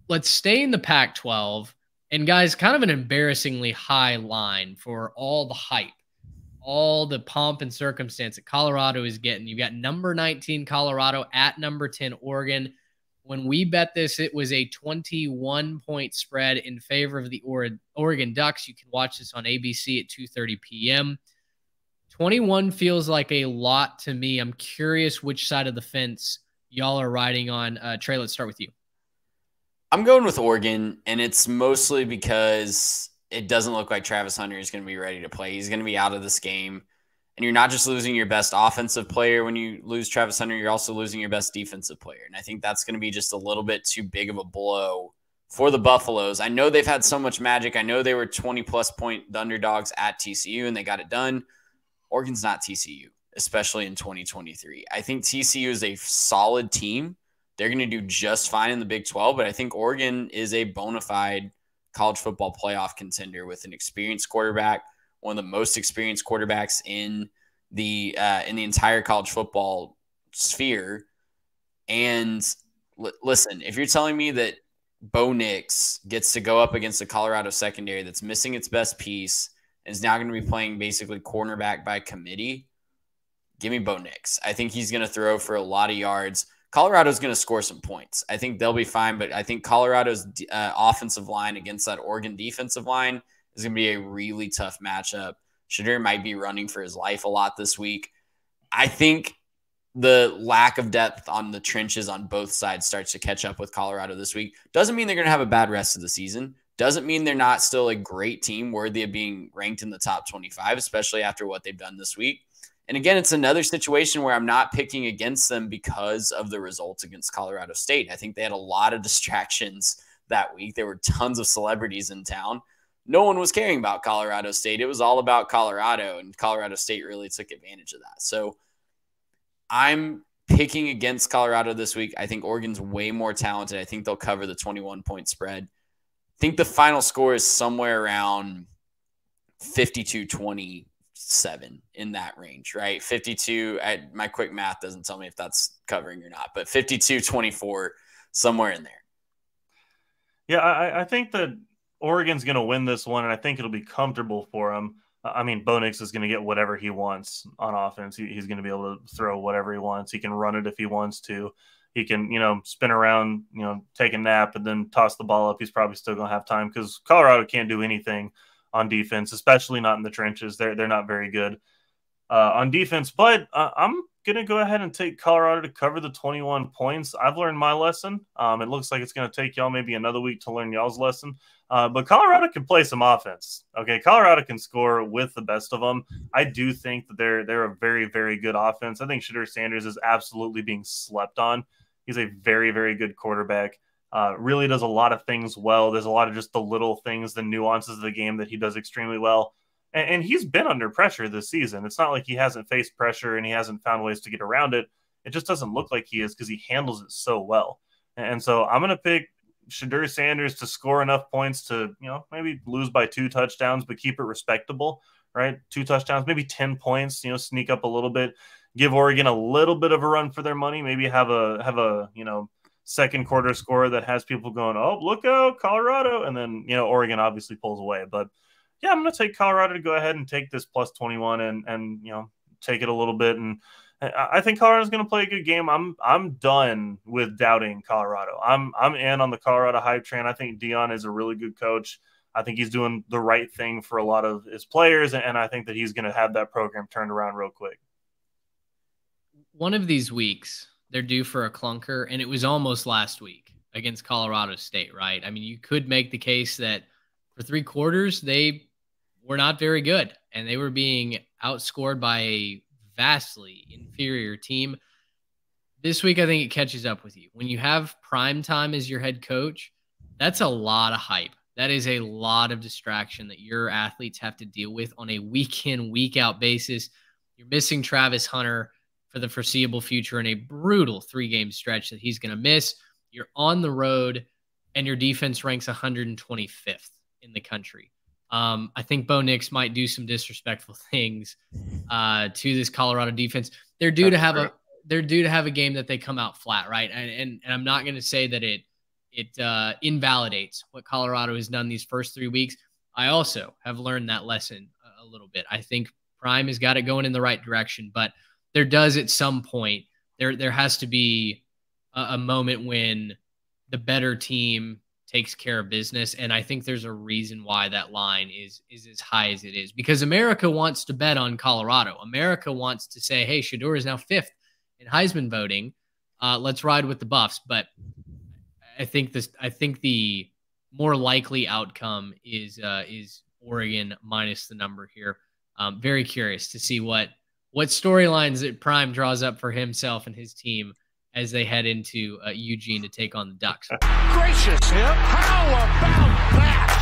let's stay in the Pac-12. And guys, kind of an embarrassingly high line for all the hype, all the pomp and circumstance that Colorado is getting. You've got number 19 Colorado at number 10 Oregon. When we bet this, it was a 21-point spread in favor of the Oregon Ducks. You can watch this on ABC at 2:30 p.m. 21 feels like a lot to me. I'm curious which side of the fence y'all are riding on. Trey, let's start with you. I'm going with Oregon, and it's mostly because it doesn't look like Travis Hunter is going to be ready to play. He's going to be out of this game. And you're not just losing your best offensive player when you lose Travis Hunter, you're also losing your best defensive player. And I think that's going to be just a little bit too big of a blow for the Buffaloes. I know they've had so much magic. I know they were 20-plus point underdogs at TCU, and they got it done. Oregon's not TCU, especially in 2023. I think TCU is a solid team. They're going to do just fine in the Big 12, but I think Oregon is a bona fide college football playoff contender with an experienced quarterback, one of the most experienced quarterbacks in the entire college football sphere. And listen, if you're telling me that Bo Nix gets to go up against a Colorado secondary that's missing its best piece and is now going to be playing basically cornerback by committee, give me Bo Nix. I think he's going to throw for a lot of yards. Colorado's going to score some points. I think they'll be fine, but I think Colorado's offensive line against that Oregon defensive line is going to be a really tough matchup. Shedeur might be running for his life a lot this week. I think the lack of depth on the trenches on both sides starts to catch up with Colorado this week. Doesn't mean they're going to have a bad rest of the season. Doesn't mean they're not still a great team worthy of being ranked in the top 25, especially after what they've done this week. And again, it's another situation where I'm not picking against them because of the results against Colorado State. I think they had a lot of distractions that week. There were tons of celebrities in town. No one was caring about Colorado State. It was all about Colorado, and Colorado State really took advantage of that. So I'm picking against Colorado this week. I think Oregon's way more talented. I think they'll cover the 21-point spread. I think the final score is somewhere around 52-27 in that range, right? 52, my quick math doesn't tell me if that's covering or not, but 52-24, somewhere in there. Yeah, I think that Oregon's going to win this one, and I think it'll be comfortable for him. I mean, Bo Nix is going to get whatever he wants on offense. He's going to be able to throw whatever he wants. He can run it if he wants to. He can, spin around, take a nap and then toss the ball up. He's probably still going to have time because Colorado can't do anything on defense, especially not in the trenches. They're not very good on defense. But I'm going to go ahead and take Colorado to cover the 21 points. I've learned my lesson. It looks like it's going to take y'all maybe another week to learn y'all's lesson. But Colorado can play some offense. Okay, Colorado can score with the best of them. I do think that they're a very, very good offense. I think Shedeur Sanders is absolutely being slept on. He's a very, very good quarterback. Really does a lot of things well. There's a lot of just the little things, the nuances of the game that he does extremely well. And he's been under pressure this season. It's not like he hasn't faced pressure and he hasn't found ways to get around it. It just doesn't look like he is because he handles it so well. And so I'm going to pick Shedeur Sanders to score enough points to, maybe lose by 2 touchdowns, but keep it respectable, right? 2 touchdowns, maybe 10 points, sneak up a little bit, give Oregon a little bit of a run for their money, maybe have a second quarter score that has people going, oh, look out, Colorado. And then, Oregon obviously pulls away. But yeah, I'm going to take Colorado to go ahead and take this plus 21 and take it a little bit. And I think Colorado's going to play a good game. I'm done with doubting Colorado. I'm in on the Colorado hype train. I think Deion is a really good coach. I think he's doing the right thing for a lot of his players, and I think that he's going to have that program turned around real quick. One of these weeks, they're due for a clunker, and it was almost last week against Colorado State, right? I mean, you could make the case that for 3 quarters, they were not very good, and they were being outscored by a vastly inferior team. This week, I think it catches up with you. When you have prime time as your head coach, that's a lot of hype. That is a lot of distraction that your athletes have to deal with on a week-in, week-out basis. You're missing Travis Hunter for the foreseeable future in a brutal 3-game stretch that he's going to miss. You're on the road, and your defense ranks 125th in the country. I think Bo Nix might do some disrespectful things to this Colorado defense. They're due to have a game that they come out flat, right? And I'm not going to say that it invalidates what Colorado has done these first 3 weeks. I also have learned that lesson a little bit. I think Prime has got it going in the right direction, but there does at some point, there has to be a moment when the better team takes care of business. And I think there's a reason why that line is as high as it is, because America wants to bet on Colorado. America wants to say, hey, Shedeur is now 5th in Heisman voting. Let's ride with the Buffs. But I think the more likely outcome is Oregon minus the number here. Very curious to see what storylines that Prime draws up for himself and his team as they head into Eugene to take on the Ducks. Gracious, how about that?